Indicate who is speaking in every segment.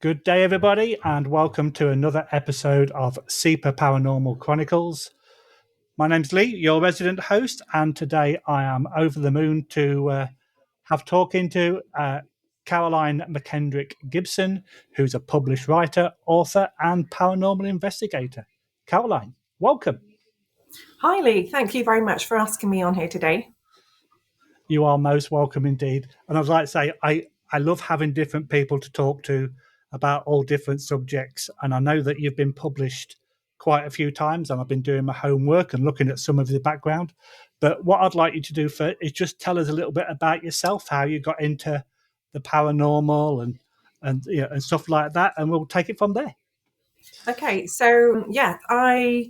Speaker 1: Good day, everybody, and welcome to another episode of SPI Paranormal Chronicles. My name's Lee, your resident host, and today I am over the moon to have talking to Caroline McKendrick-Gibson, who's a published writer, author, and paranormal investigator. Caroline, welcome.
Speaker 2: Hi, Lee. Thank you very much for asking me on here today.
Speaker 1: You are most welcome indeed. And I would like to say, I love having different people to talk to about all different subjects. And I know that you've been published quite a few times, and I've been doing my homework and looking at some of the background. But what I'd like you to do first is just tell us a little bit about yourself, how you got into the paranormal and stuff like that, and we'll take it from there.
Speaker 2: Okay, so I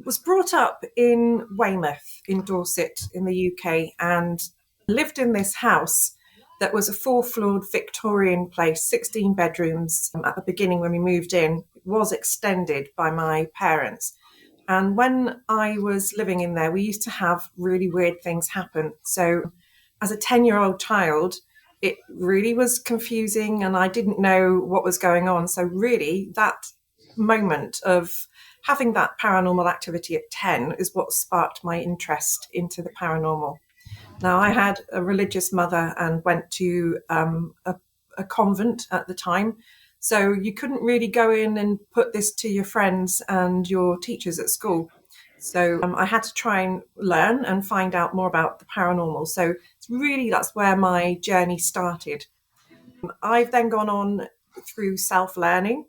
Speaker 2: was brought up in Weymouth in Dorset in the UK and lived in this house that was a 4-floored Victorian place, 16 bedrooms. At the beginning when we moved in, it was extended by my parents. And when I was living in there, we used to have really weird things happen. So as a 10-year-old child, it really was confusing and I didn't know what was going on. So really that moment of having that paranormal activity at 10 is what sparked my interest into the paranormal. Now, I had a religious mother and went to a convent at the time. So you couldn't really go in and put this to your friends and your teachers at school. So I had to try and learn and find out more about the paranormal. So that's where my journey started. I've then gone on through self-learning.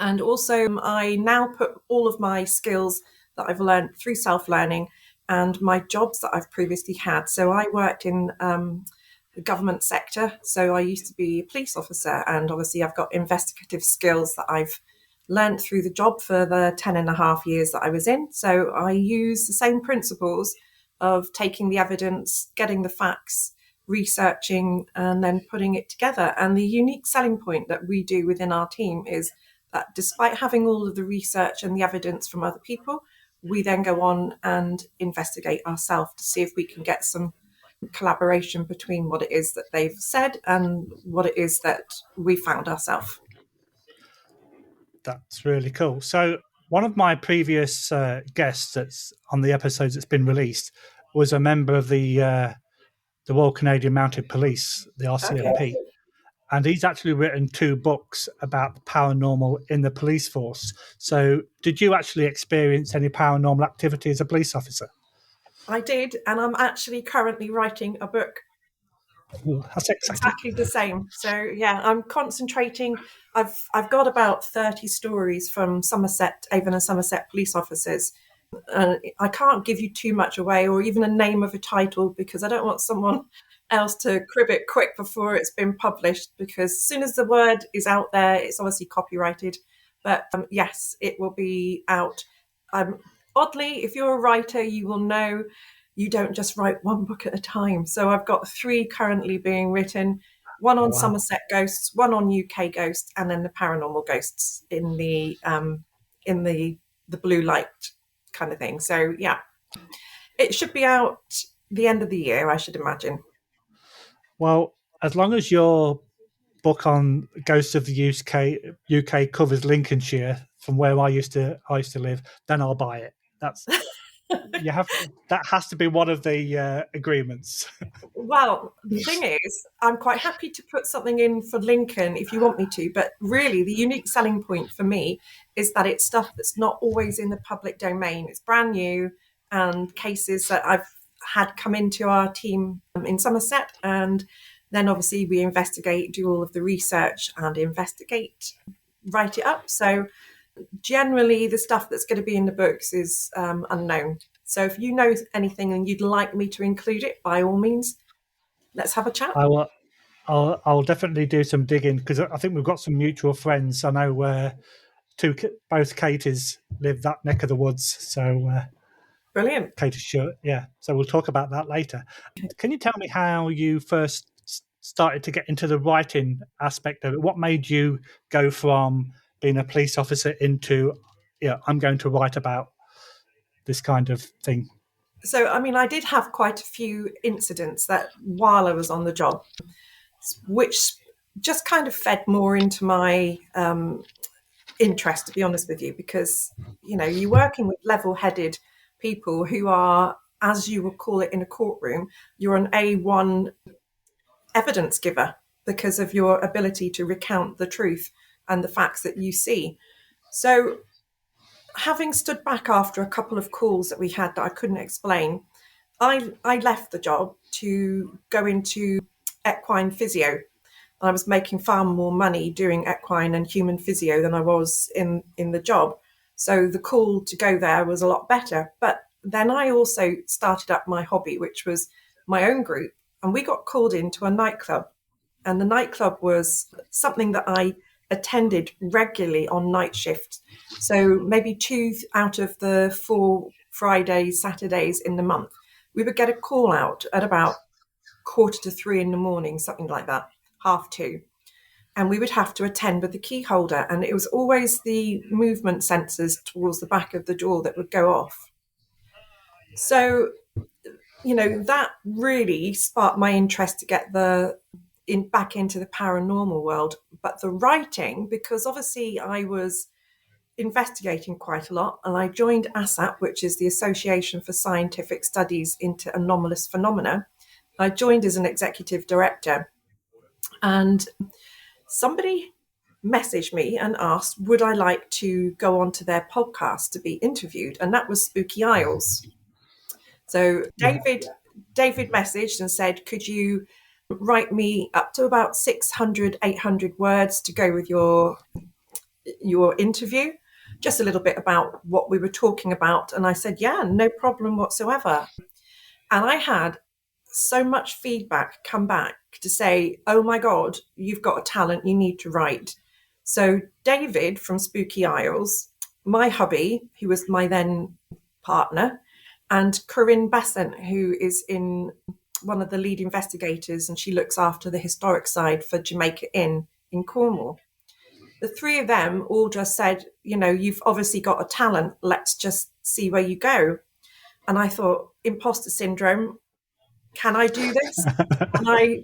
Speaker 2: And also I now put all of my skills that I've learned through self-learning and my jobs that I've previously had. So I worked in the government sector. So I used to be a police officer, and obviously I've got investigative skills that I've learned through the job for the 10 and a half years that I was in. So I use the same principles of taking the evidence, getting the facts, researching, and then putting it together. And the unique selling point that we do within our team is that despite having all of the research and the evidence from other people, we then go on and investigate ourselves to see if we can get some collaboration between what it is that they've said and what it is that we found ourselves.
Speaker 1: That's really cool. So one of my previous guests that's on the episodes that's been released was a member of the Royal Canadian Mounted Police, the RCMP. Okay. And he's actually written 2 books about the paranormal in the police force. So did you actually experience any paranormal activity as a police officer?
Speaker 2: I did, and I'm actually currently writing a book.
Speaker 1: Ooh, that's exciting.
Speaker 2: Exactly the same. So yeah, I'm concentrating. I've got about 30 stories from Somerset, Avon and Somerset police officers. I can't give you too much away or even a name of a title because I don't want someone else to crib it quick before it's been published, because as soon as the word is out there, it's obviously copyrighted. But yes, it will be out. Oddly, if you're a writer, you will know you don't just write one book at a time. So I've got 3 currently being written, one on Somerset ghosts, one on UK ghosts, and then the paranormal ghosts in the blue light kind of thing. So yeah, it should be out the end of the year, I should imagine.
Speaker 1: Well, as long as your book on Ghosts of the UK covers Lincolnshire from where I used to live, then I'll buy it. That's that has to be one of the agreements.
Speaker 2: Well, the thing is, I'm quite happy to put something in for Lincoln if you want me to, but really the unique selling point for me is that it's stuff that's not always in the public domain. It's brand new and cases that I've had come into our team in Somerset, and then obviously we investigate, do all of the research and investigate, write it up. So generally the stuff that's going to be in the books is unknown. So if you know anything and you'd like me to include it, by all means, let's have a chat.
Speaker 1: I'll definitely do some digging because I think we've got some mutual friends. I know both Katies live that neck of the woods. So
Speaker 2: brilliant.
Speaker 1: Katie, sure, yeah. So we'll talk about that later. Can you tell me how you first started to get into the writing aspect of it? What made you go from being a police officer into, I'm going to write about this kind of thing?
Speaker 2: So, I mean, I did have quite a few incidents that while I was on the job, which just kind of fed more into my interest, to be honest with you, because you're working with level-headed people who are, as you would call it in a courtroom, you're an A1 evidence giver because of your ability to recount the truth and the facts that you see. So, having stood back after a couple of calls that we had that I couldn't explain, I left the job to go into equine physio. I was making far more money doing equine and human physio than I was in the job. So the call to go there was a lot better. But then I also started up my hobby, which was my own group. And we got called into a nightclub. And the nightclub was something that I attended regularly on night shift. So maybe 2 out of the 4 Fridays, Saturdays in the month, we would get a call out at about 2:45 in the morning, something like that, 2:30. And we would have to attend with the key holder. And it was always the movement sensors towards the back of the door that would go off. So, that really sparked my interest to get back into the paranormal world. But the writing, because obviously I was investigating quite a lot, and I joined ASSAP, which is the Association for Scientific Studies into Anomalous Phenomena. I joined as an executive director, and somebody messaged me and asked, would I like to go onto their podcast to be interviewed? And that was Spooky Isles. So David messaged and said, could you write me up to about 600, 800 words to go with your interview? Just a little bit about what we were talking about. And I said, yeah, no problem whatsoever. And I had so much feedback come back to say, oh my God, you've got a talent, you need to write. So David from Spooky Isles, my hubby, who was my then partner, and Corinne Besant, who is in one of the lead investigators, and she looks after the historic side for Jamaica Inn in Cornwall. The three of them all just said, you've obviously got a talent, let's just see where you go. And I thought, imposter syndrome, can I do this? And I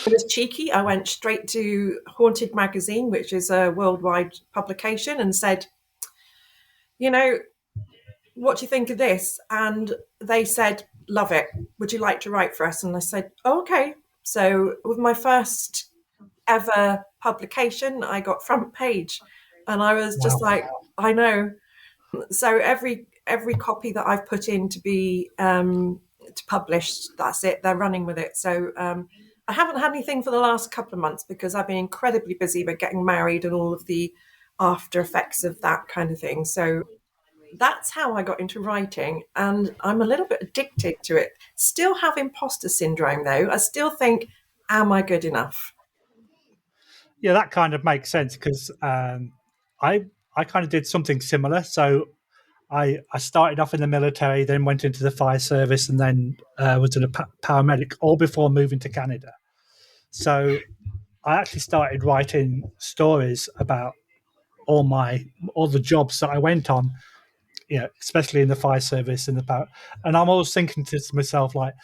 Speaker 2: was cheeky. I went straight to Haunted Magazine, which is a worldwide publication, and said, what do you think of this? And they said, love it. Would you like to write for us? And I said, oh, okay. So with my first ever publication, I got front page, and I was just like, I know. So every copy that I've put in to be to publish, that's it. They're running with it. So I haven't had anything for the last couple of months because I've been incredibly busy with getting married and all of the after effects of that kind of thing. So that's how I got into writing, and I'm a little bit addicted to it. Still have imposter syndrome though. I still think, am I good enough?
Speaker 1: Yeah, that kind of makes sense because I kind of did something similar. So I started off in the military, then went into the fire service, and then was a paramedic, all before moving to Canada. So I actually started writing stories about all the jobs that I went on, especially in the fire service and and I'm always thinking to myself, like,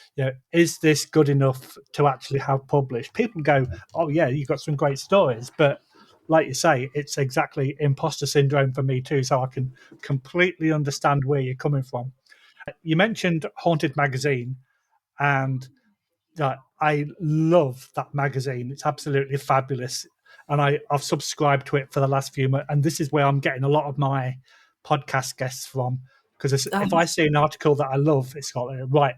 Speaker 1: is this good enough to actually have published? People go, oh yeah, you've got some great stories, but like you say, it's exactly imposter syndrome for me too. So I can completely understand where you're coming from. You mentioned Haunted Magazine, and I love that magazine. It's absolutely fabulous, and I've subscribed to it for the last few months. And this is where I'm getting a lot of my podcast guests from, because if I see an article that I love, it's got right,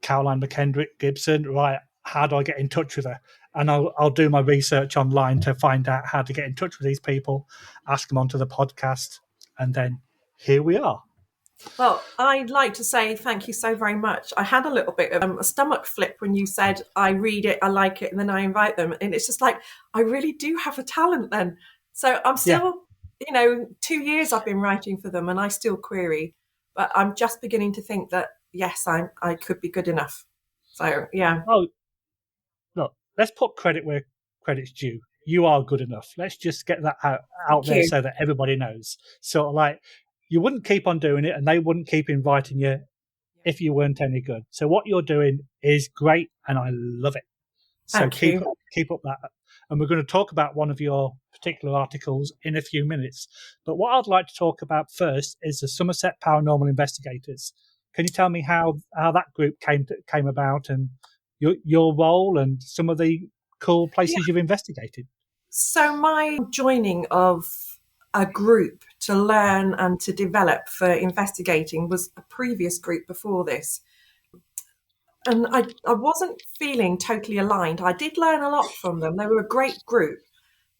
Speaker 1: Caroline McKendrick-Gibson, right? How do I get in touch with her? And I'll do my research online to find out how to get in touch with these people, ask them onto the podcast, and then here we are.
Speaker 2: Well, I'd like to say thank you so very much. I had a little bit of a stomach flip when you said, I read it, I like it, and then I invite them. And it's just like, I really do have a talent then. So I'm still, 2 years I've been writing for them and I still query, but I'm just beginning to think that, yes, I could be good enough. So, yeah.
Speaker 1: Oh, look, let's put credit where credit's due. You are good enough. Let's just get that out there so that everybody knows. So, like, you wouldn't keep on doing it and they wouldn't keep inviting you if you weren't any good. So what you're doing is great and I love it. So keep up and we're going to talk about one of your particular articles in a few minutes. But what I'd like to talk about first is the Somerset Paranormal Investigators. Can you tell me how that group came about, and your role, and some of the cool places you've investigated?
Speaker 2: So my joining of a group to learn and to develop for investigating was a previous group before this. And I wasn't feeling totally aligned. I did learn a lot from them. They were a great group,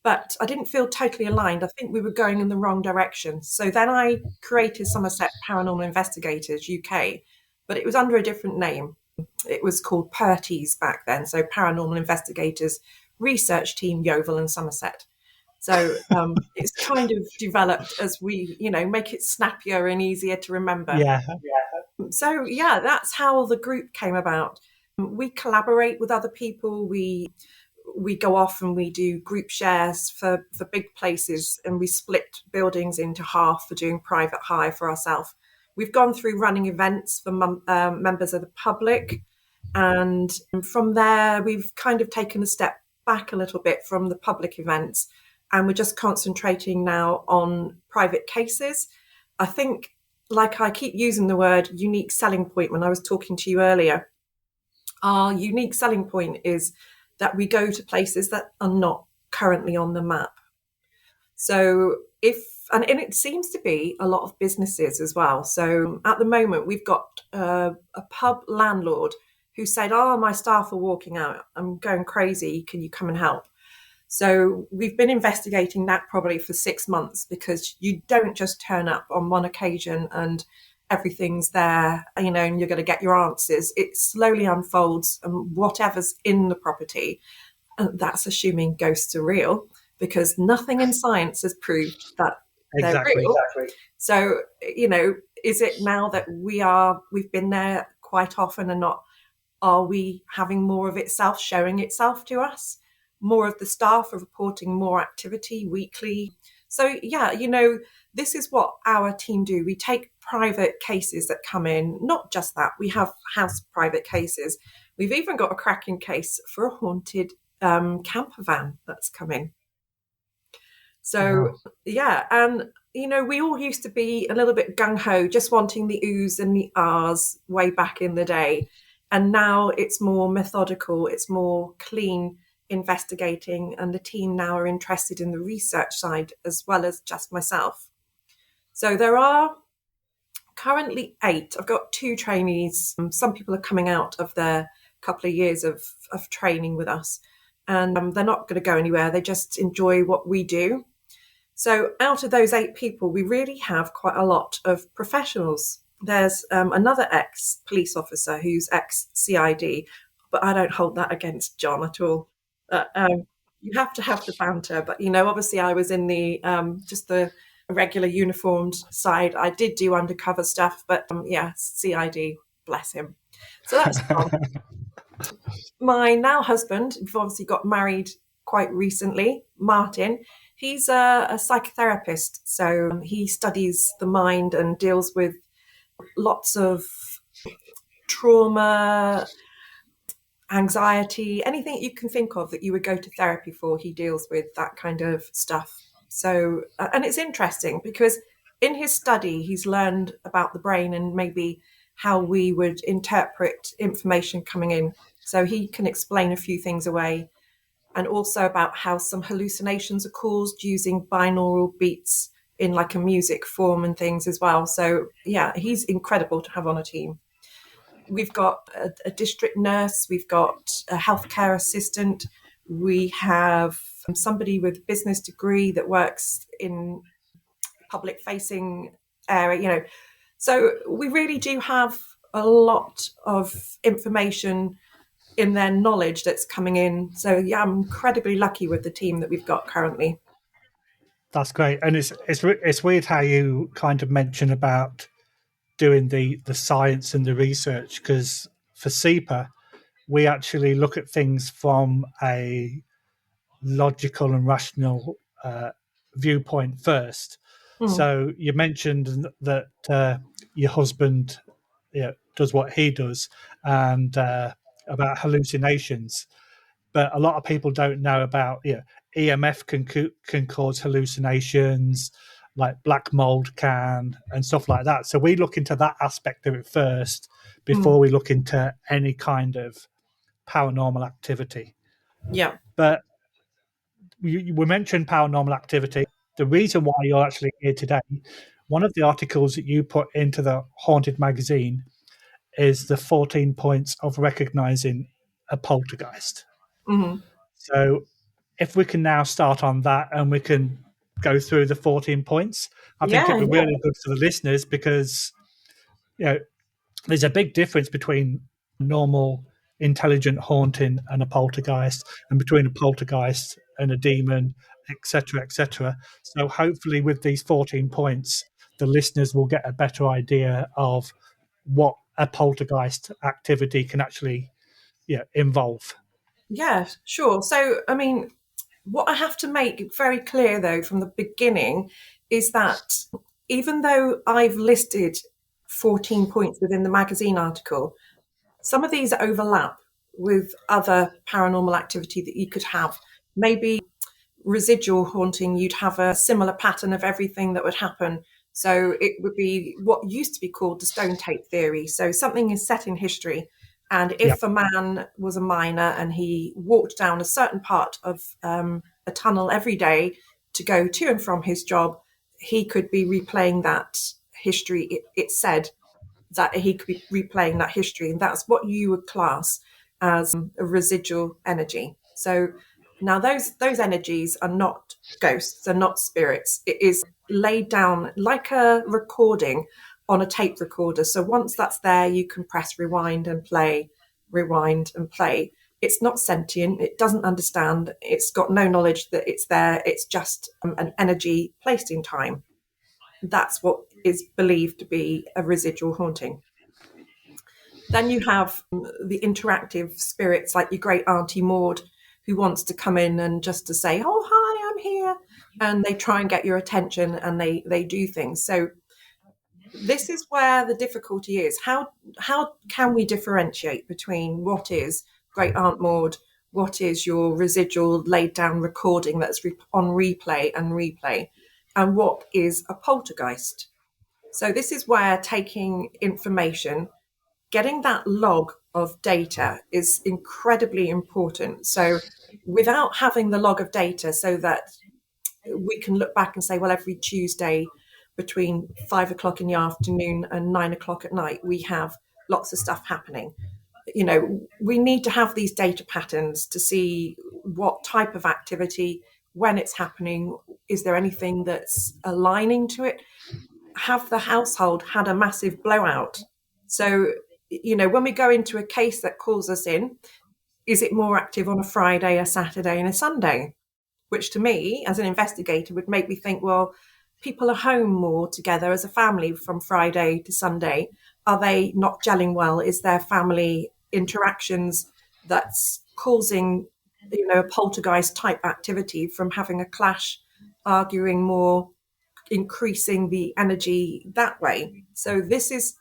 Speaker 2: but I didn't feel totally aligned. I think we were going in the wrong direction. So then I created Somerset Paranormal Investigators UK, but it was under a different name. It was called PERTIS back then, so Paranormal Investigators Research Team Yeovil and Somerset. So it's kind of developed as we, make it snappier and easier to remember.
Speaker 1: Yeah.
Speaker 2: So yeah, that's how the group came about. We collaborate with other people. We go off and we do group shares for big places, and we split buildings into half for doing private hire for ourselves. We've gone through running events for members of the public, and from there we've kind of taken a step back a little bit from the public events, and we're just concentrating now on private cases. I think, like I keep using the word unique selling point when I was talking to you earlier, our unique selling point is that we go to places that are not currently on the map. So and it seems to be a lot of businesses as well. So at the moment, we've got a pub landlord who said, "Oh, my staff are walking out. I'm going crazy. Can you come and help?" So we've been investigating that probably for 6 months, because you don't just turn up on one occasion and everything's there, and you're going to get your answers. It slowly unfolds, and whatever's in the property, and that's assuming ghosts are real, because nothing in science has proved that they're real. Exactly. So, is it now that we've been there quite often and not, are we having more of itself showing itself to us? More of the staff are reporting more activity weekly. So yeah, this is what our team do. We take private cases that come in, not just that, we have house private cases. We've even got a cracking case for a haunted camper van that's come in. So yeah, and we all used to be a little bit gung-ho, just wanting the oohs and the ahs way back in the day. And now it's more methodical, it's more clean investigating, and the team now are interested in the research side as well as just myself. So there are currently 8. I've got 2 trainees. Some people are coming out of their couple of years of training with us, and they're not going to go anywhere. They just enjoy what we do. So out of those 8 people, we really have quite a lot of professionals. There's another ex-police officer who's ex-CID, but I don't hold that against John at all. You have to have the banter, but obviously I was in the just the regular uniformed side. I did do undercover stuff, but CID, bless him. So that's fun. My now husband, we've obviously got married quite recently, Martin. He's a psychotherapist, so he studies the mind and deals with lots of trauma, anxiety, anything you can think of that you would go to therapy for, he deals with that kind of stuff. So, and it's interesting because in his study, he's learned about the brain and maybe how we would interpret information coming in. So he can explain a few things away, and also about how some hallucinations are caused using binaural beats in like a music form and things as well. So yeah, he's incredible to have on a team. We've got a district nurse, we've got a healthcare assistant, we have somebody with a business degree that works in public facing area, So we really do have a lot of information in their knowledge that's coming in. So yeah, I'm incredibly lucky with the team that we've got currently.
Speaker 1: That's great. And it's weird how you kind of mention about doing the science and the research, because for SEPA, we actually look at things from a logical and rational viewpoint first. So you mentioned that your husband does what he does, and about hallucinations. but a lot of people don't know about, EMF can cause hallucinations, like black mold can, and stuff like that. So we look into that aspect of it first
Speaker 2: Mm.
Speaker 1: before we look into any kind of paranormal activity.
Speaker 2: Yeah.
Speaker 1: But we mentioned paranormal activity. The reason why you're actually here today, one of the articles that you put into the Haunted magazine is the 14 points of recognizing a poltergeist.
Speaker 2: Hmm.
Speaker 1: So if we can now start on that and we can go through the 14 points, I think
Speaker 2: Yeah,
Speaker 1: it'd be
Speaker 2: yeah.
Speaker 1: really good for the listeners because, you know, there's a big difference between normal intelligent haunting and a poltergeist, and between a poltergeist and a demon, etc., etc. So hopefully with these 14 points, the listeners will get a better idea of what a poltergeist activity can actually, involve.
Speaker 2: Yeah, sure. So, I mean, what I have to make very clear, though, from the beginning is that even though I've listed 14 points within the magazine article, some of these overlap with other paranormal activity that you could have. Maybe residual haunting, you'd have a similar pattern of everything that would happen. So it would be what used to be called the stone tape theory. So something is set in history. And
Speaker 1: Yeah,
Speaker 2: if a man was a miner and he walked down a certain part of a tunnel every day to go to and from his job, he could be replaying that history. It said that he could be replaying that history. And that's what you would class as a residual energy. So now those energies are not ghosts, they're not spirits. It is laid down like a recording on a tape recorder. So once that's there, you can press rewind and play, rewind and play. It's not sentient, it doesn't understand, it's got no knowledge that it's there, it's just an energy placed in time. That's what is believed to be a residual haunting. Then you have the interactive spirits like your great auntie Maud, who wants to come in and just to say, "Oh, hi, I'm here," and they try and get your attention and they do things. So this is where the difficulty is. How can we differentiate between what is great aunt Maud, what is your residual laid down recording that's on replay and replay, and what is a poltergeist? So this is where taking information, getting that log of data is incredibly important. So without having the log of data so that we can look back and say, well, every Tuesday between 5 o'clock in the afternoon and 9 o'clock at night, we have lots of stuff happening. You know, we need to have these data patterns to see what type of activity, when it's happening, is there anything that's aligning to it? Have the household had a massive blowout? So, you know, when we go into a case that calls us in, is it more active on a Friday, a Saturday, and a Sunday? Which to me, as an investigator, would make me think, well, people are home more together as a family from Friday to Sunday. Are they not gelling well? Is there family interactions that's causing, you know, a poltergeist type activity from having a clash, arguing more, increasing the energy that way? So this is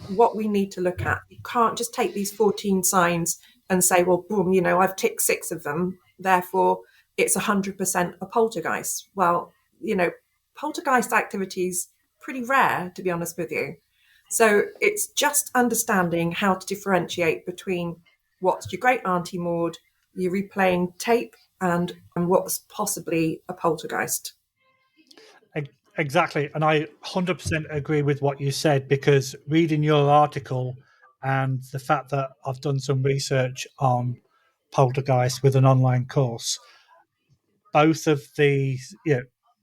Speaker 2: what we need to look at. You can't just take these 14 signs and say, well, boom, you know, I've ticked 6 of them, therefore it's 100% a poltergeist. Well, you know, poltergeist activity is pretty rare, to be honest with you. So it's just understanding how to differentiate between what's your great auntie Maud, your replaying tape, and what's possibly a poltergeist.
Speaker 1: exactly. And I 100% agree with what you said, because reading your article and the fact that I've done some research on poltergeist with an online course, both of these,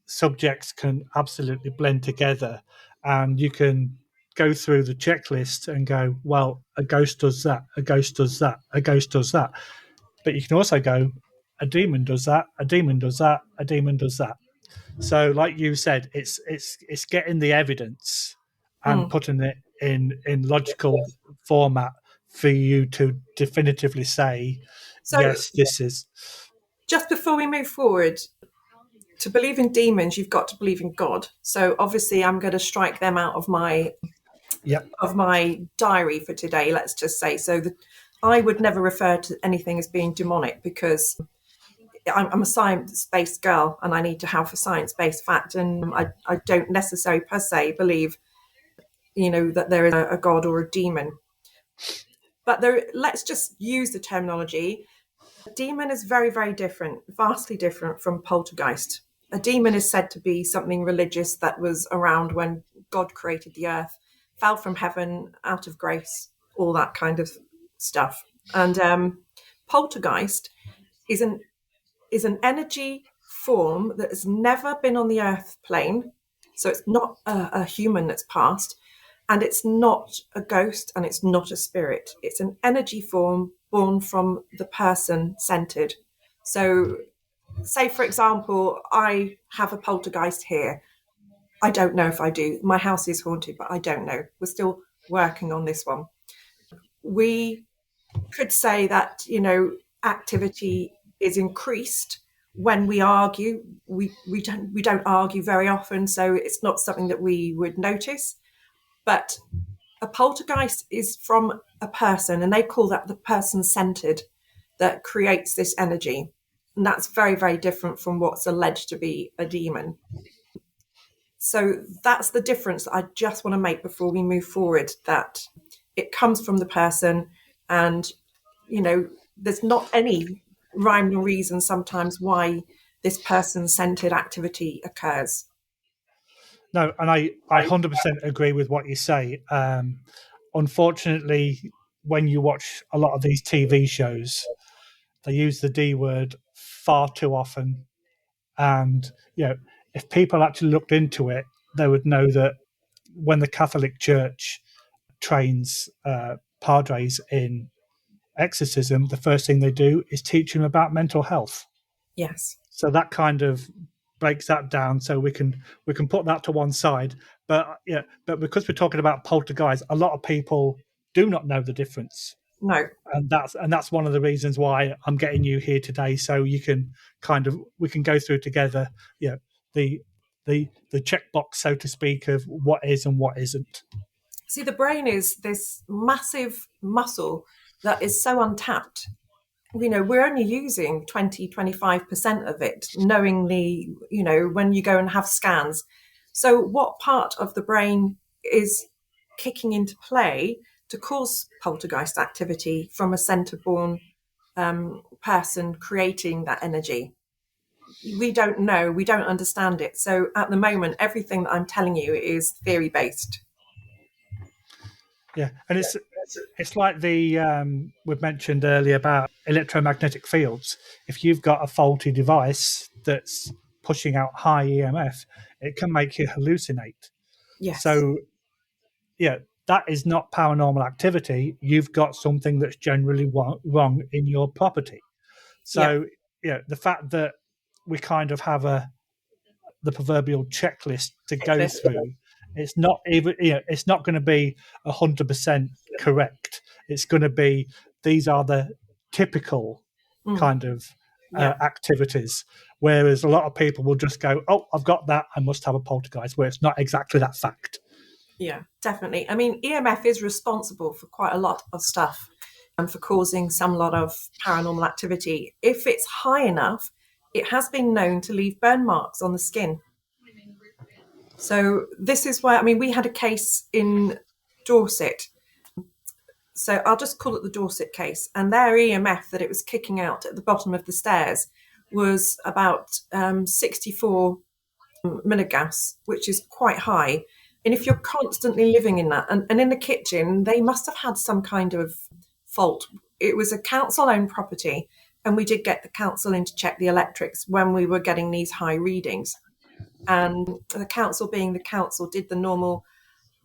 Speaker 1: subjects can absolutely blend together, and you can go through the checklist and go, well, a ghost does that, a ghost does that, a ghost does that. But you can also go, a demon does that, a demon does that, a demon does that. So, like you said, it's getting the evidence and
Speaker 2: Mm.
Speaker 1: putting it in logical format for you to definitively say,
Speaker 2: So
Speaker 1: yes, this is.
Speaker 2: just before we move forward, to believe in demons, you've got to believe in God. So obviously, I'm going to strike them out
Speaker 1: Yep.
Speaker 2: of my diary for today. Let's just say so. I would never refer to anything as being demonic because I'm a science-based girl and I need to have a science-based fact. And I don't necessarily per se believe, that there is a god or a demon. But let's just use the terminology. A demon is very, very different, vastly different from poltergeist. A demon is said to be something religious that was around when God created the earth, fell from heaven, out of grace, all that kind of stuff. And poltergeist is an energy form that has never been on the earth plane. So it's not a human that's passed, and it's not a ghost, and it's not a spirit. It's an energy form born from the person centered. So, say, for example, I have a poltergeist here. I don't know if I do. My house is haunted, but I don't know. We're still working on this one. We could say that, activity is increased when we argue. We don't argue very often, so it's not something that we would notice. But a poltergeist is from a person, and they call that the person centered, that creates this energy. And that's very, very different from what's alleged to be a demon. So that's the difference that I just want to make before we move forward, that it comes from the person, and, there's not any rhyme or reason sometimes why this person centered activity occurs.
Speaker 1: No, and I 100% agree with what you say. Unfortunately, when you watch a lot of these TV shows, they use the D word far too often. And, if people actually looked into it, they would know that when the Catholic Church trains padres in exorcism, the first thing they do is teach them about mental health.
Speaker 2: Yes.
Speaker 1: So that kind of breaks that down, so we can put that to one side. But because we're talking about poltergeist, a lot of people do not know the difference,
Speaker 2: No.
Speaker 1: and that's one of the reasons why I'm getting you here today, so you can we can go through together, the the checkbox, so to speak, of what is and what isn't.
Speaker 2: See, the brain is this massive muscle that is so untapped. We're only using 20-25% of it knowingly, when you go and have scans. So what part of the brain is kicking into play to cause poltergeist activity from a center born person creating that energy? We don't know, we don't understand it. So at the moment, everything that I'm telling you is theory based.
Speaker 1: Yeah, and it's like the we've mentioned earlier about electromagnetic fields. If you've got a faulty device that's pushing out high EMF, it can make you hallucinate.
Speaker 2: Yes.
Speaker 1: So, yeah, that is not paranormal activity. You've got something that's generally wrong in your property.
Speaker 2: Yeah.
Speaker 1: So, the fact that we kind of have the proverbial checklist to go
Speaker 2: Checklist.
Speaker 1: through, it's not even, it's not going to be 100% correct. It's going to be, these are the typical
Speaker 2: Mm,
Speaker 1: kind of
Speaker 2: yeah.
Speaker 1: activities, whereas a lot of people will just go, oh, I've got that, I must have a poltergeist, where it's not exactly that fact.
Speaker 2: Yeah, definitely. I mean, EMF is responsible for quite a lot of stuff and for causing some lot of paranormal activity. If it's high enough, it has been known to leave burn marks on the skin. So this is why, I mean, we had a case in Dorset. So I'll just call it the Dorset case. And their EMF that it was kicking out at the bottom of the stairs was about 64 milligauss, which is quite high. And if you're constantly living in that, and in the kitchen, they must have had some kind of fault. It was a council owned property, and we did get the council in to check the electrics when we were getting these high readings. And the council, being the council, did the normal,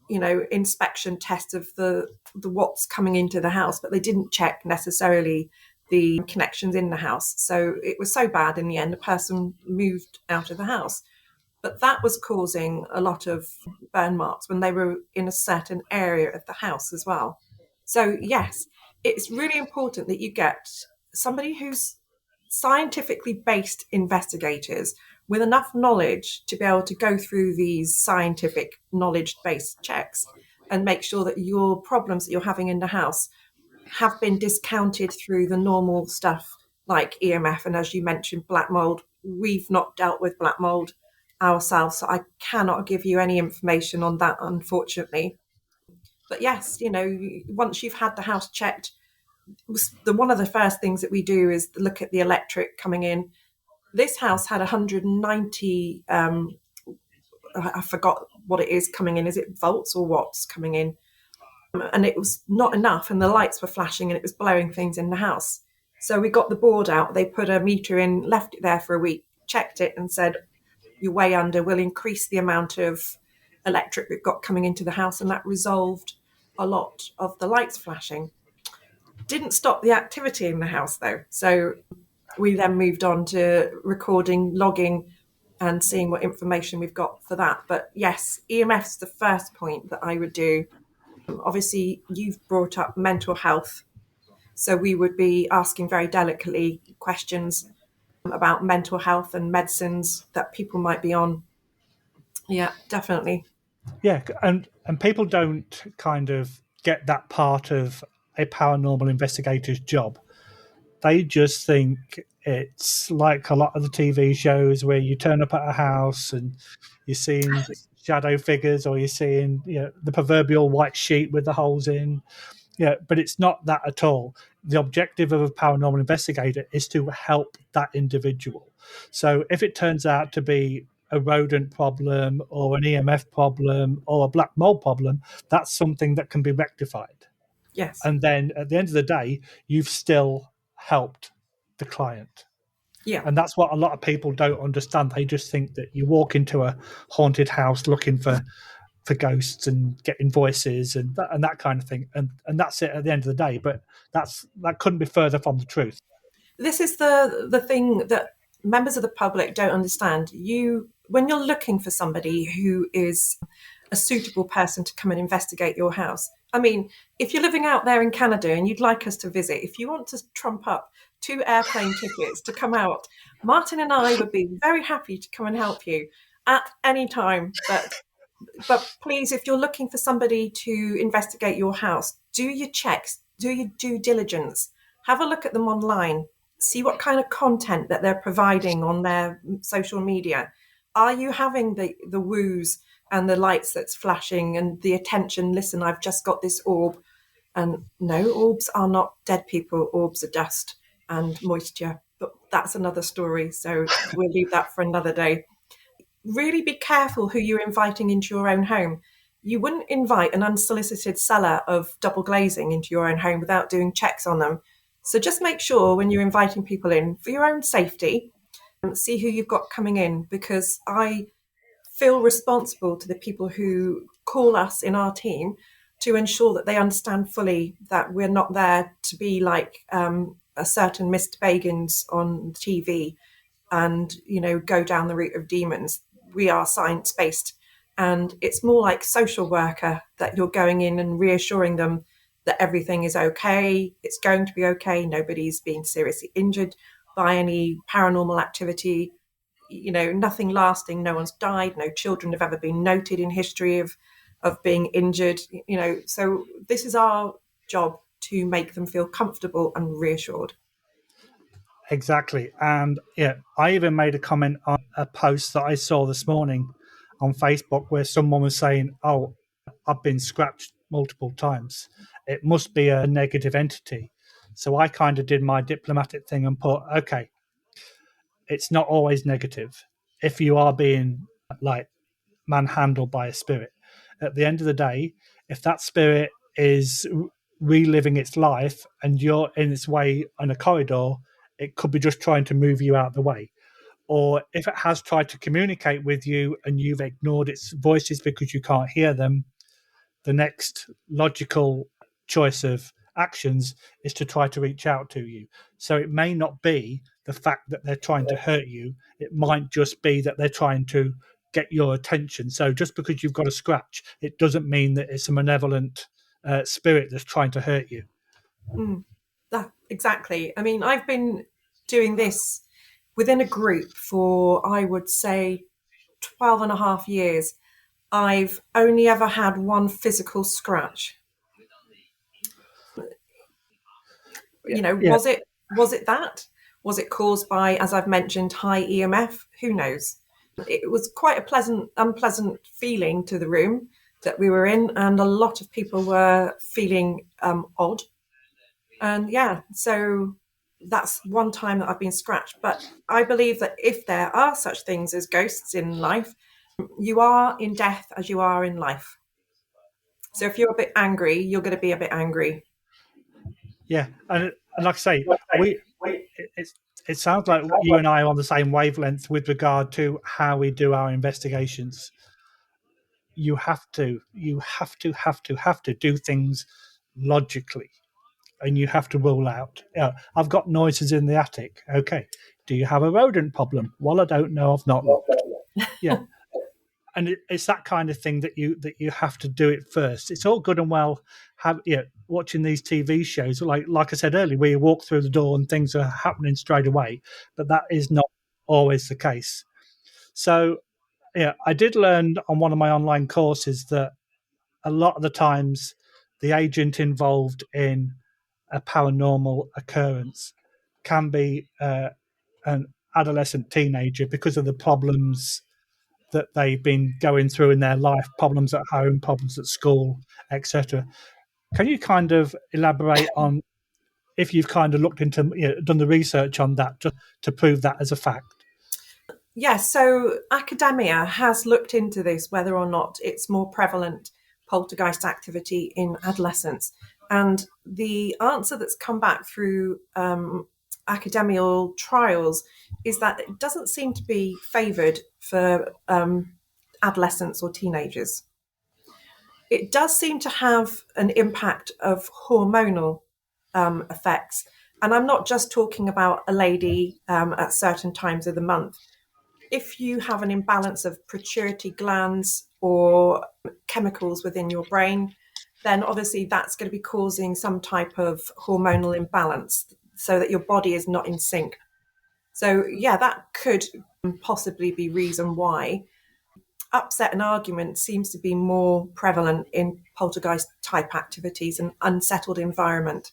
Speaker 2: inspection test of the watts coming into the house, but they didn't check necessarily the connections in the house. So it was so bad in the end, the person moved out of the house. But that was causing a lot of burn marks when they were in a certain area of the house as well. So, yes, it's really important that you get somebody who's scientifically based investigators with enough knowledge to be able to go through these scientific knowledge based checks and make sure that your problems that you're having in the house have been discounted through the normal stuff like EMF. And as you mentioned, black mold. We've not dealt with black mold ourselves, so I cannot give you any information on that, unfortunately. But yes, once you've had the house checked, one of the first things that we do is look at the electric coming in. This house had 190, I forgot what it is coming in. Is it volts or watts coming in? And it was not enough, and the lights were flashing and it was blowing things in the house. So we got the board out, they put a meter in, left it there for a week, checked it and said, you're way under, we'll increase the amount of electric we've got coming into the house. And that resolved a lot of the lights flashing. Didn't stop the activity in the house though. So we then moved on to recording, logging, and seeing what information we've got for that. But yes, EMF's the first point that I would do. Obviously, you've brought up mental health. So we would be asking very delicately questions about mental health and medicines that people might be on. Yeah, definitely.
Speaker 1: Yeah, and people don't kind of get that part of a paranormal investigator's job. They just think it's like a lot of the TV shows where you turn up at a house and you're seeing shadow figures, or you're seeing the proverbial white sheet with the holes in. Yeah, but it's not that at all. The objective of a paranormal investigator is to help that individual. So if it turns out to be a rodent problem or an EMF problem or a black mold problem, that's something that can be rectified.
Speaker 2: Yes.
Speaker 1: And then at the end of the day, you've still helped the client.
Speaker 2: Yeah.
Speaker 1: And that's what a lot of people don't understand. They just think that you walk into a haunted house looking for ghosts and getting voices and that kind of thing, and that's it at the end of the day. But that couldn't be further from the truth.
Speaker 2: This is the thing that members of the public don't understand. When you're looking for somebody who is a suitable person to come and investigate your house. I mean, if you're living out there in Canada and you'd like us to visit, if you want to trump up 2 airplane tickets to come out, Martin and I would be very happy to come and help you at any time. But please, if you're looking for somebody to investigate your house, do your checks, do your due diligence, have a look at them online, see what kind of content that they're providing on their social media. Are you having the woos and the lights that's flashing and the attention? Listen, I've just got this orb. And no, orbs are not dead people. Orbs are dust and moisture. But that's another story. So we'll leave that for another day. Really be careful who you're inviting into your own home. You wouldn't invite an unsolicited seller of double glazing into your own home without doing checks on them. So just make sure when you're inviting people in, for your own safety, see who you've got coming in, because I feel responsible to the people who call us in our team to ensure that they understand fully that we're not there to be like a certain Mr. Bagans on TV and, go down the route of demons. We are science-based, and it's more like social worker that you're going in and reassuring them that everything is okay, it's going to be okay, nobody's been seriously injured by any paranormal activity, nothing lasting, no one's died, no children have ever been noted in history of being injured, so this is our job, to make them feel comfortable and reassured.
Speaker 1: Exactly. And yeah, I even made a comment on a post that I saw this morning on Facebook where someone was saying, "Oh, I've been scratched multiple times. It must be a negative entity." So I kind of did my diplomatic thing and put, "Okay, it's not always negative. If you are being like manhandled by a spirit, at the end of the day, if that spirit is reliving its life and you're in its way on a corridor, it could be just trying to move you out of the way. Or if it has tried to communicate with you and you've ignored its voices because you can't hear them, the next logical choice of actions is to try to reach out to you. So it may not be the fact that they're trying to hurt you, it might just be that they're trying to get your attention. So just because you've got a scratch, it doesn't mean that it's a malevolent spirit that's trying to hurt you.
Speaker 2: Exactly. I mean, I've been doing this within a group for, I would say, 12 and a half years. I've only ever had one physical scratch.
Speaker 1: Yeah,
Speaker 2: Was it that? Was it caused by, as I've mentioned, high EMF? Who knows? It was quite a unpleasant feeling to the room that we were in, and a lot of people were feeling odd. And yeah, so that's one time that I've been scratched. But I believe that if there are such things as ghosts in life, you are in death as you are in life. So if you're a bit angry, you're going to be a bit angry.
Speaker 1: yeah, and like I say, we it, it sounds like you and I are on the same wavelength with regard to how we do our investigations. You have to do things logically, and you have to rule out. I've got noises in the attic. Okay, do you have a rodent problem? Well, I don't know. I've not looked. Yeah, and it's that kind of thing that you have to do it first. It's all good and well watching these TV shows like I said earlier, where you walk through the door and things are happening straight away, but that is not always the case. So yeah, I did learn on one of my online courses that a lot of the times the agent involved in a paranormal occurrence can be an adolescent teenager because of the problems that they've been going through in their life, problems at home, problems at school, etc. Can you kind of elaborate on if you've kind of looked into, done the research on that to prove that as a fact?
Speaker 2: Yes, so academia has looked into this, whether or not it's more prevalent poltergeist activity in adolescence. And the answer that's come back through academial trials is that it doesn't seem to be favoured for adolescents or teenagers. It does seem to have an impact of hormonal effects. And I'm not just talking about a lady at certain times of the month. If you have an imbalance of pituitary glands or chemicals within your brain, then obviously that's going to be causing some type of hormonal imbalance so that your body is not in sync. So, yeah, that could possibly be reason why upset and argument seems to be more prevalent in poltergeist type activities and unsettled environment.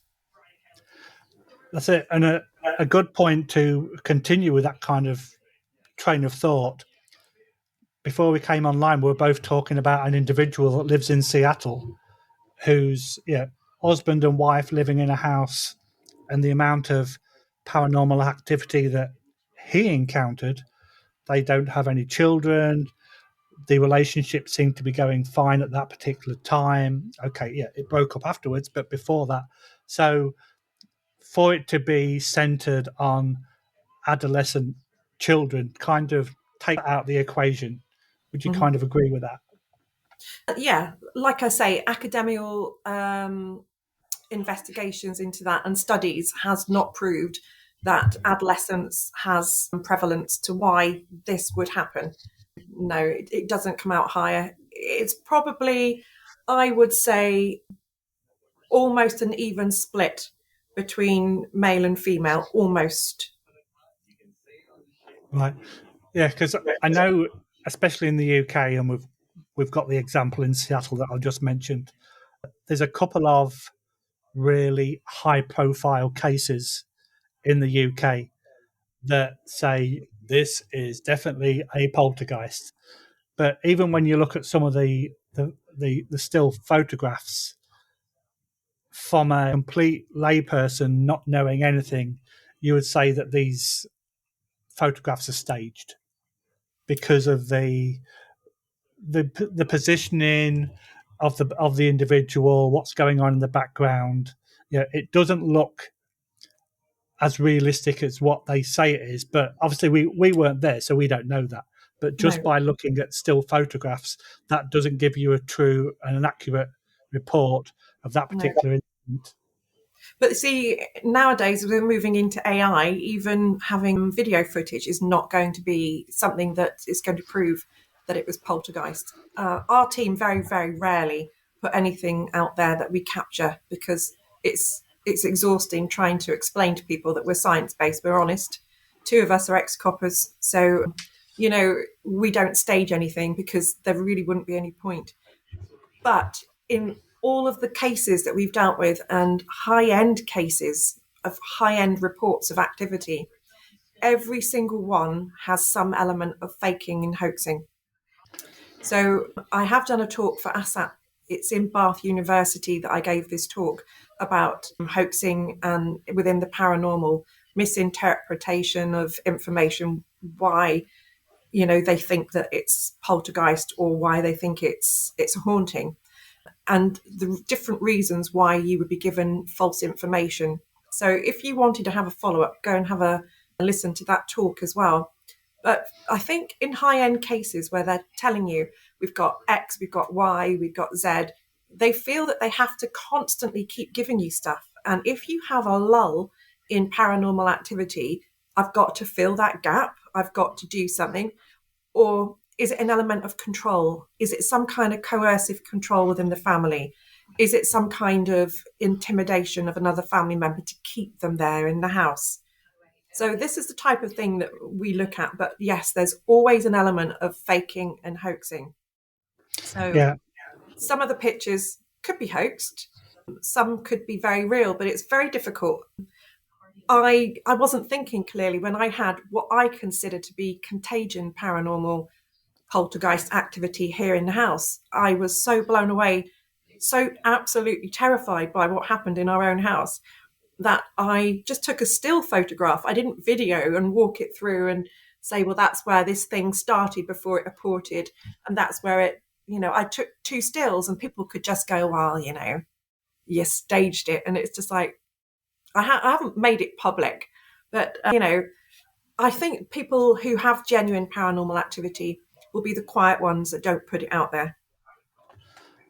Speaker 1: That's it. And a good point to continue with that kind of train of thought. Before we came online, we were both talking about an individual that lives in Seattle whose husband and wife living in a house, and the amount of paranormal activity that he encountered. They don't have any children. The relationship seemed to be going fine at that particular time. Okay, yeah, it broke up afterwards, but before that. So for it to be centered on adolescent children kind of take out the equation. Would you
Speaker 2: Mhm.
Speaker 1: kind of agree with that?
Speaker 2: Yeah, like I say, academical investigations into that and studies has not proved that adolescence has prevalence to why this would happen. No, it doesn't come out higher. It's probably, I would say, almost an even split between male and female, almost.
Speaker 1: Right. Yeah, because I know, especially in the UK, and we've got the example in Seattle that I just mentioned. There's a couple of really high profile cases in the UK that say this is definitely a poltergeist. But even when you look at some of the still photographs from a complete layperson not knowing anything, you would say that these photographs are staged because of the positioning of the individual, what's going on in the background. It doesn't look as realistic as what they say it is. But obviously, we weren't there, so we don't know that. But just
Speaker 2: No,
Speaker 1: by looking at still photographs, that doesn't give you a true and an accurate report of that
Speaker 2: no.
Speaker 1: particular incident.
Speaker 2: But see, nowadays we're moving into AI. Even having video footage is not going to be something that is going to prove that it was poltergeist. Our team very, very rarely put anything out there that we capture because it's exhausting trying to explain to people that we're science based. We're honest. Two of us are ex coppers, so we don't stage anything because there really wouldn't be any point. But in all of the cases that we've dealt with and high end cases of high-end reports of activity, every single one has some element of faking and hoaxing. So I have done a talk for ASSAP. It's in Bath University that I gave this talk about hoaxing and within the paranormal, misinterpretation of information, why they think that it's poltergeist or why they think it's a haunting, and the different reasons why you would be given false information. So if you wanted to have a follow-up, go and have a listen to that talk as well. But I think in high-end cases where they're telling you we've got X, we've got Y, we've got Z, they feel that they have to constantly keep giving you stuff. And if you have a lull in paranormal activity, I've got to fill that gap. I've got to do something. Or is it an element of control? Is it some kind of coercive control within the family? Is it some kind of intimidation of another family member to keep them there in the house? So this is the type of thing that we look at. But yes, there's always an element of faking and hoaxing. So some of the pictures could be hoaxed. Some could be very real, but it's very difficult. I wasn't thinking clearly when I had what I consider to be contagion paranormal poltergeist activity here in the house. I was so blown away, so absolutely terrified by what happened in our own house that I just took a still photograph. I didn't video and walk it through and say, well, that's where this thing started before it reported. And that's where it, I took 2 stills and people could just go, well, you staged it. And it's just like, I haven't made it public, but, I think people who have genuine paranormal activity will be the quiet ones that don't put it out there.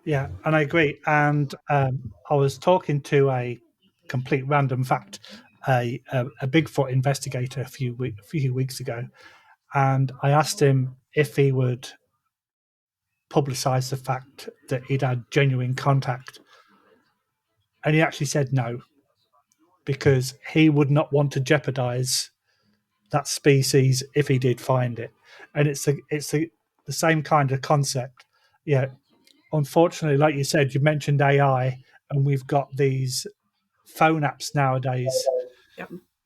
Speaker 1: Yeah, and I agree. And I was talking to a complete random fact, a Bigfoot investigator a few weeks ago, and I asked him if he would publicize the fact that he'd had genuine contact, and he actually said no, because he would not want to jeopardize that species if he did find it. And it's the same kind of concept. Yeah, unfortunately, like you said, you mentioned AI, and we've got these phone apps nowadays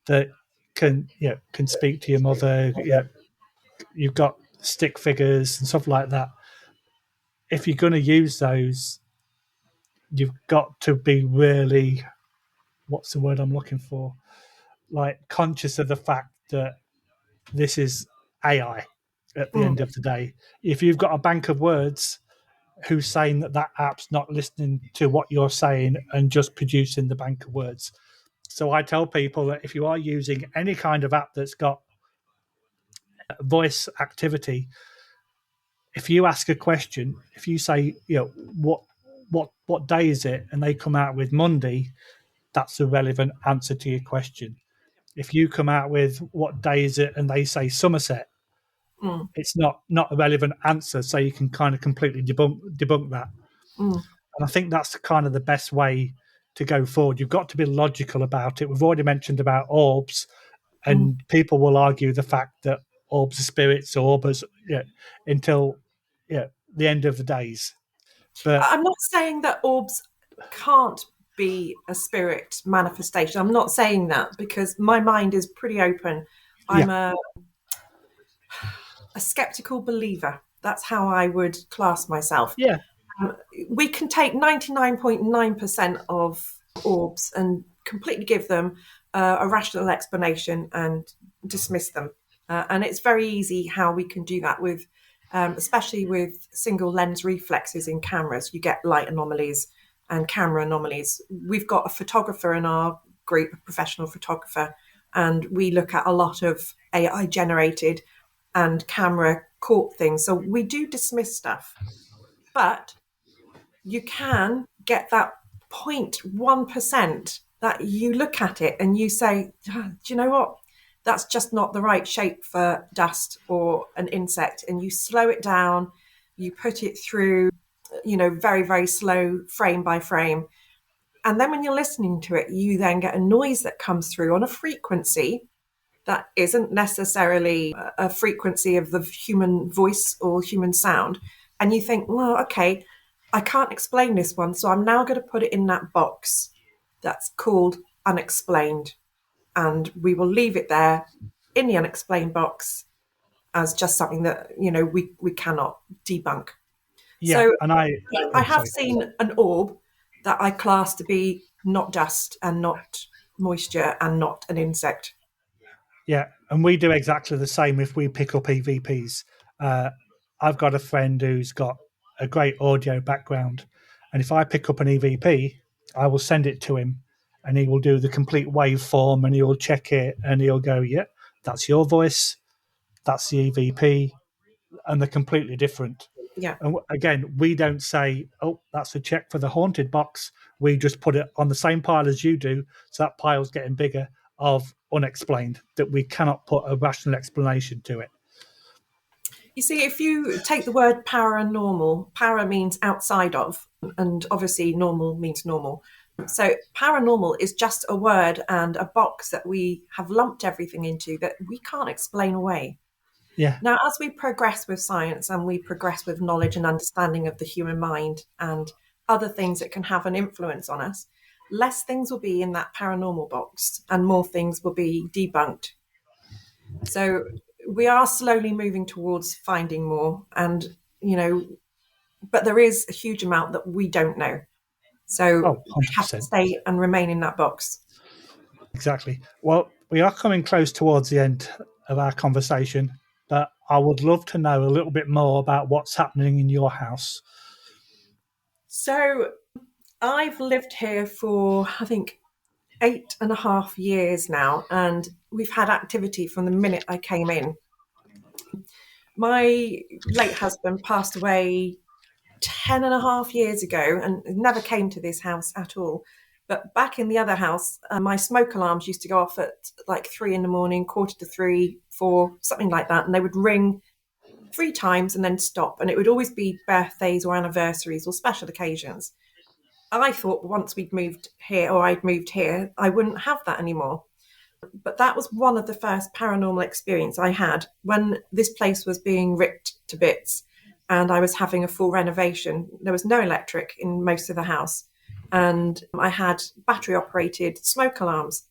Speaker 1: that can speak to your mother. You've got stick figures and stuff like that. If you're going to use those, you've got to be really, what's the word I'm looking for? Like, conscious of the fact that this is AI at the end of the day. If you've got a bank of words, who's saying that app's not listening to what you're saying and just producing the bank of words? So I tell people that if you are using any kind of app that's got voice activity, if you ask a question, if you say, what day is it, and they come out with Monday, that's a relevant answer to your question. If you come out with what day is it and they say Somerset, it's not a relevant answer, so you can kind of completely debunk that. And I think that's kind of the best way to go forward. You've got to be logical about it. We've already mentioned about orbs, and people will argue the fact that orbs are spirits, orbs, until the end of the days. But
Speaker 2: I'm not saying that orbs can't be a spirit manifestation. I'm not saying that, because my mind is pretty open. I'm a skeptical believer. That's how I would class myself.
Speaker 1: Yeah.
Speaker 2: We can take 99.9% of orbs and completely give them a rational explanation and dismiss them. And it's very easy how we can do that with, especially with single lens reflexes in cameras. You get light anomalies and camera anomalies. We've got a photographer in our group, a professional photographer, and we look at a lot of AI generated and camera caught things. So we do dismiss stuff, but you can get that 0.1% that you look at it and you say, do you know what? That's just not the right shape for dust or an insect. And you slow it down, you put it through, very, very slow frame by frame. And then when you're listening to it, you then get a noise that comes through on a frequency that isn't necessarily a frequency of the human voice or human sound. And you think, well, okay, I can't explain this one, so I'm now going to put it in that box that's called unexplained, and we will leave it there in the unexplained box as just something that we cannot debunk.
Speaker 1: Yeah,
Speaker 2: So
Speaker 1: and
Speaker 2: I have
Speaker 1: sorry.
Speaker 2: seen an orb that I class to be not dust and not moisture and not an insect.
Speaker 1: Yeah, and we do exactly the same if we pick up EVPs. I've got a friend who's got a great audio background, and if I pick up an EVP, I will send it to him, and he will do the complete waveform, and he'll check it, and he'll go, "Yeah, that's your voice, that's the EVP," and they're completely different.
Speaker 2: Yeah.
Speaker 1: And again, we don't say, "Oh, that's a check for the haunted box." We just put it on the same pile as you do, so that pile's getting bigger of unexplained, that we cannot put a rational explanation to it.
Speaker 2: You see, if you take the word paranormal, para means outside of, and obviously normal means normal. So paranormal is just a word and a box that we have lumped everything into that we can't explain away.
Speaker 1: Yeah.
Speaker 2: Now, as we progress with science and we progress with knowledge and understanding of the human mind and other things that can have an influence on us, less things will be in that paranormal box and more things will be debunked. So we are slowly moving towards finding more, and but there is a huge amount that we don't know. So
Speaker 1: Oh,
Speaker 2: we have to
Speaker 1: 100%.
Speaker 2: stay and remain in that box.
Speaker 1: Exactly. Well, we are coming close towards the end of our conversation, but I would love to know a little bit more about what's happening in your house.
Speaker 2: So I've lived here for, I think, 8.5 years now, and we've had activity from the minute I came in. My late husband passed away 10.5 years ago and never came to this house at all. But back in the other house, my smoke alarms used to go off at like 3 in the morning, 2:45, 4, something like that. And they would ring 3 times and then stop. And it would always be birthdays or anniversaries or special occasions. I thought once we'd moved here or I'd moved here, I wouldn't have that anymore. But that was one of the first paranormal experience I had when this place was being ripped to bits and I was having a full renovation. There was no electric in most of the house, and I had battery operated smoke alarms.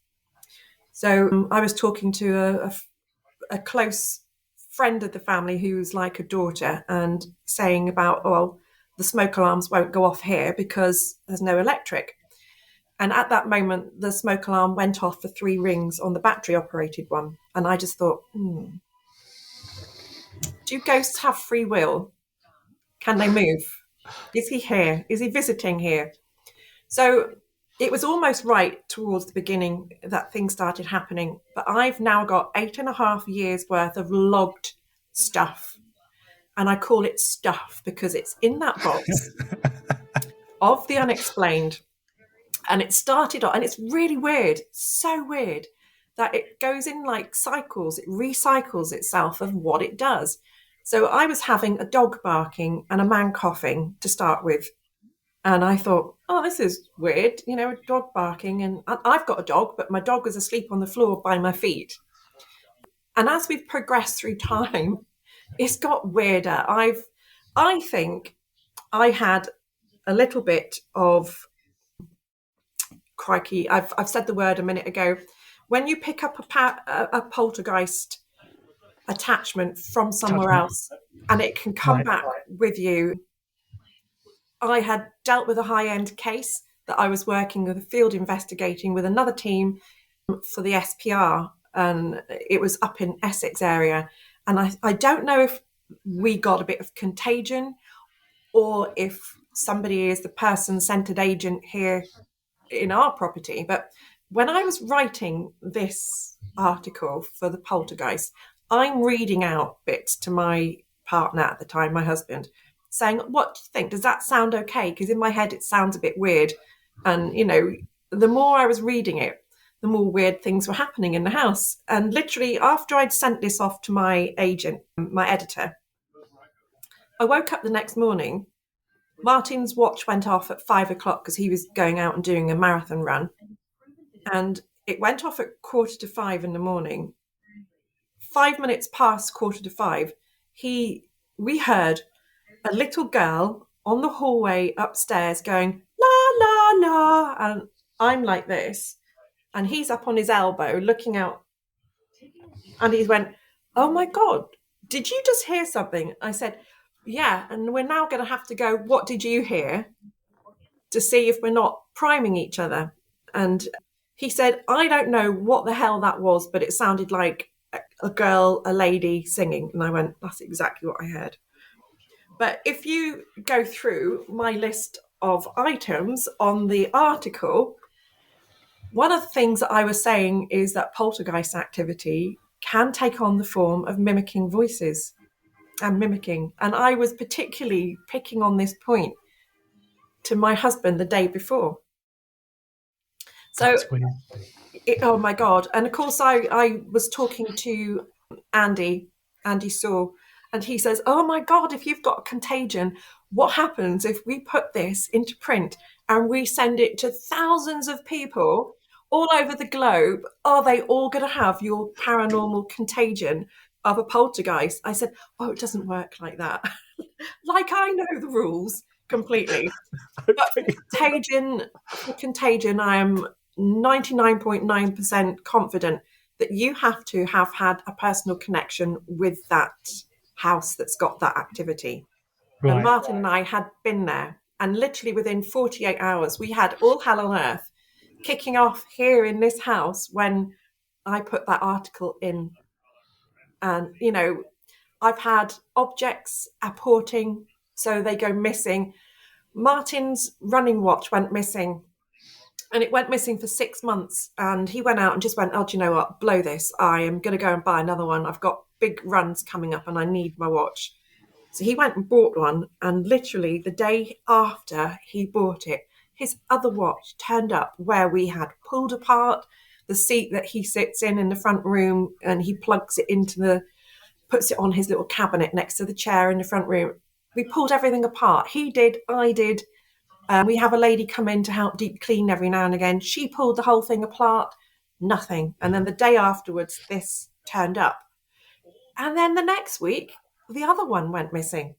Speaker 2: So I was talking to a close friend of the family who's like a daughter and saying about, well, the smoke alarms won't go off here because there's no electric. And at that moment, the smoke alarm went off for 3 rings on the battery operated one. And I just thought, do ghosts have free will? Can they move? Is he here? Is he visiting here? So it was almost right towards the beginning that things started happening. But I've now got 8.5 years worth of logged stuff. And I call it stuff because it's in that box of the unexplained. And it started on, and it's really weird, so weird that it goes in like cycles, it recycles itself of what it does. So I was having a dog barking and a man coughing to start with. And I thought, oh, this is weird, a dog barking. And I've got a dog, but my dog was asleep on the floor by my feet. And as we've progressed through time, it's got weirder. I think I had a little bit of, crikey, I've said the word a minute ago. When you pick up a poltergeist attachment from somewhere else and it can come
Speaker 1: Right.
Speaker 2: back with you, I had dealt with a high-end case that I was working with, a field investigating with another team for the SPR, and it was up in Essex area. And I don't know if we got a bit of contagion or if somebody is the person-centered agent here in our property. But when I was writing this article for the poltergeist, I'm reading out bits to my partner at the time, my husband, saying, what do you think? Does that sound okay? Because in my head, it sounds a bit weird. And, the more I was reading it, the more weird things were happening in the house. And literally, after I'd sent this off to my agent, my editor, I woke up the next morning. Martin's watch went off at 5 o'clock because he was going out and doing a marathon run. And it went off at 4:45 in the morning. 5 minutes past 4:45, we heard a little girl on the hallway upstairs going, la, la, la. And I'm like this. and he's up on his elbow looking out, and he went, "Oh my God, did you just hear something?" I said, "Yeah, and we're now going to have to go, what did you hear?" to see if we're not priming each other. And he said, "I don't know what the hell that was, but it sounded like a girl, a lady singing." And I went, "That's exactly what I heard." But if you go through my list of items on the article, one of the things that I was saying is that poltergeist activity can take on the form of mimicking voices and mimicking. And I was particularly picking on this point to my husband the day before. So,
Speaker 1: That's weird.
Speaker 2: oh my God. And of course, I was talking to Andy Saw, and he says, "Oh my God, if you've got contagion, what happens if we put this into print and we send it to thousands of people all over the globe? Are they all going to have your paranormal contagion of a poltergeist?" I said, "Oh, it doesn't work like that." Like I know the rules completely. But for contagion, I am 99.9% confident that you have to have had a personal connection with that house that's got that activity. And
Speaker 1: Right.
Speaker 2: Martin and I had been there, and literally within 48 hours, we had all hell on earth kicking off here in this house when I put that article in. And, I've had objects apporting, so they go missing. Martin's running watch went missing, and it went missing for 6 months. And he went out and just went, "Oh, do you know what? Blow this. I am going to go and buy another one. I've got big runs coming up and I need my watch." So he went and bought one. And literally the day after he bought it, his other watch turned up where we had pulled apart the seat that he sits in the front room, and he plugs it puts it on his little cabinet next to the chair in the front room. We pulled everything apart. He did, I did. We have a lady come in to help deep clean every now and again. She pulled the whole thing apart, nothing. And then the day afterwards, this turned up. And then the next week, the other one went missing.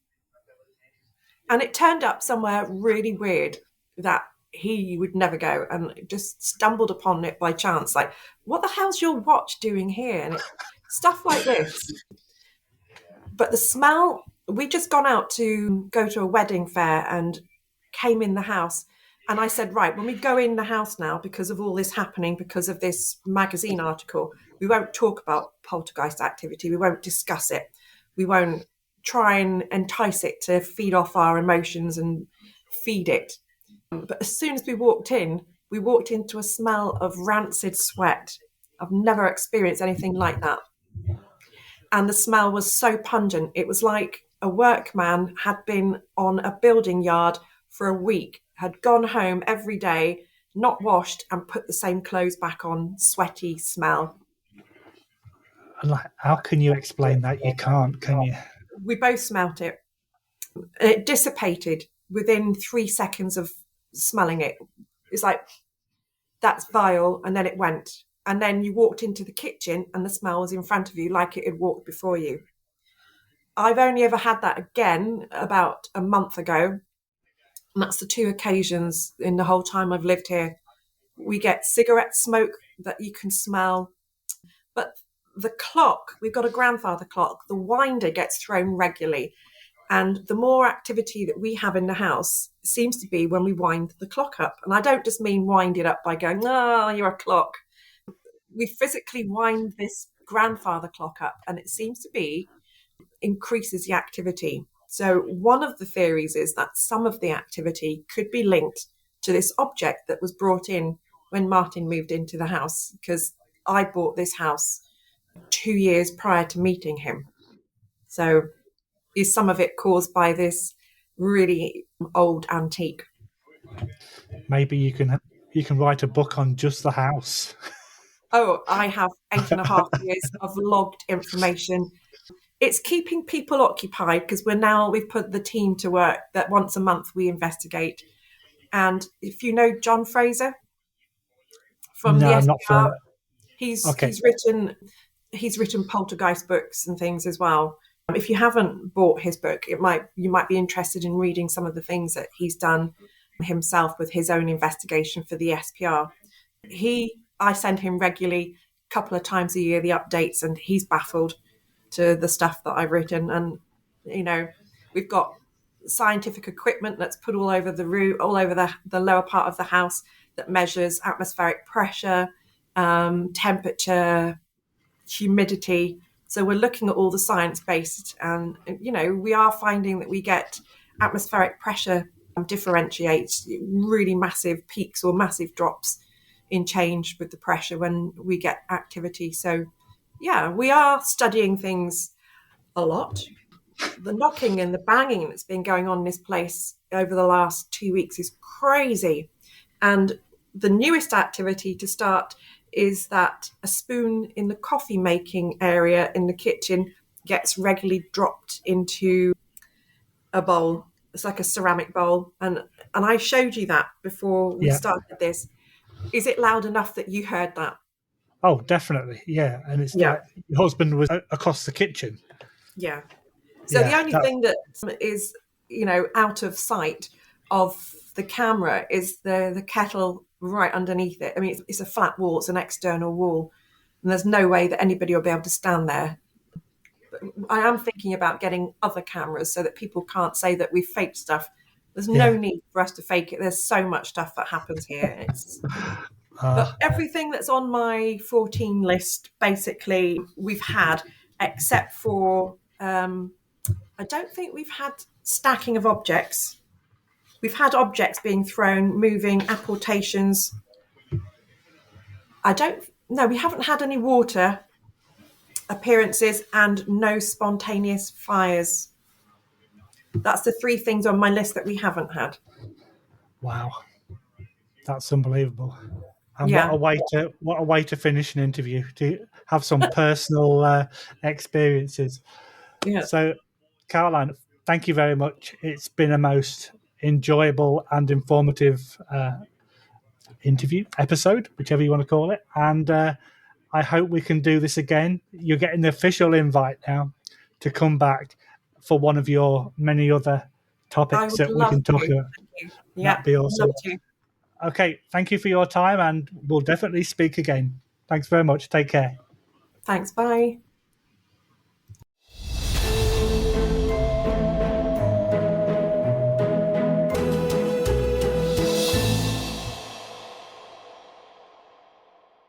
Speaker 2: And it turned up somewhere really weird that he would never go, and just stumbled upon it by chance. Like, what the hell's your watch doing here? And stuff like this. But the smell, we just gone out to go to a wedding fair and came in the house. And I said, right, when we go in the house now, because of all this happening, because of this magazine article, we won't talk about poltergeist activity. We won't discuss it. We won't try and entice it to feed off our emotions and feed it. But as soon as we walked into a smell of rancid sweat. I've never experienced anything like that. And the smell was so pungent. It was like a workman had been on a building yard for a week, had gone home every day, not washed, and put the same clothes back on, sweaty smell.
Speaker 1: And like, how can you explain that? You can't, can you?
Speaker 2: We both smelt it. It dissipated within 3 seconds of smelling it. It's like, that's vile, and then it went. And then you walked into the kitchen and the smell was in front of you like it had walked before you. I've only ever had that again about a month ago. And that's the 2 occasions in the whole time I've lived here. We get cigarette smoke that you can smell. But the clock, we've got a grandfather clock, the winder gets thrown regularly. And the more activity that we have in the house seems to be when we wind the clock up. And I don't just mean wind it up by going, "Oh, you're a clock." We physically wind this grandfather clock up, and it seems to be increases the activity. So one of the theories is that some of the activity could be linked to this object that was brought in when Martin moved into the house, because I bought this house 2 years prior to meeting him. So is some of it caused by this really old antique?
Speaker 1: Maybe you can write a book on just the house.
Speaker 2: Oh, I have 8.5 years of logged information. It's keeping people occupied because we've put the team to work that once a month we investigate. And if you know John Fraser from the
Speaker 1: No, not
Speaker 2: SPR,
Speaker 1: for.
Speaker 2: he's
Speaker 1: Okay.
Speaker 2: written poltergeist books and things as well. If you haven't bought his book, you might be interested in reading some of the things that he's done himself with his own investigation for the SPR. I send him regularly, a couple of times a year, the updates, and he's baffled to the stuff that I've written. And, we've got scientific equipment that's put all over the roof, all over the lower part of the house, that measures atmospheric pressure, temperature, humidity. So we're looking at all the science-based, and we are finding that we get atmospheric pressure differentiates really massive peaks or massive drops in change with the pressure when we get activity. So yeah, we are studying things a lot. The knocking and the banging that's been going on in this place over the last 2 weeks is crazy. And the newest activity to start is that a spoon in the coffee making area in the kitchen gets regularly dropped into a bowl. It's like a ceramic bowl. And I showed you that before we started this. Is it loud enough that you heard that?
Speaker 1: Oh, definitely. Yeah. And it's like your husband was across the kitchen.
Speaker 2: Yeah. So the only thing that is, out of sight of the camera is the kettle right underneath it. I mean, it's a flat wall, it's an external wall, and there's no way that anybody will be able to stand there. But I am thinking about getting other cameras so that people can't say that we've faked stuff. There's no need for us to fake it. There's so much stuff that happens here. But everything that's on my 14 list, basically, we've had, except for I don't think we've had stacking of objects. We've had objects being thrown, moving, apportations. We haven't had any water appearances and no spontaneous fires. That's the 3 things on my list that we haven't had.
Speaker 1: Wow. That's unbelievable. And what a way to finish an interview, to have some personal experiences.
Speaker 2: Yeah.
Speaker 1: So, Caroline, thank you very much. It's been a most enjoyable and informative interview episode, whichever you want to call it. And I hope we can do this again. You're getting the official invite now to come back for one of your many other topics that we can talk about.
Speaker 2: Yeah,
Speaker 1: that'd be awesome.
Speaker 2: Love to.
Speaker 1: Okay, thank you for your time, and we'll definitely speak again. Thanks very much. Take care.
Speaker 2: Thanks. Bye.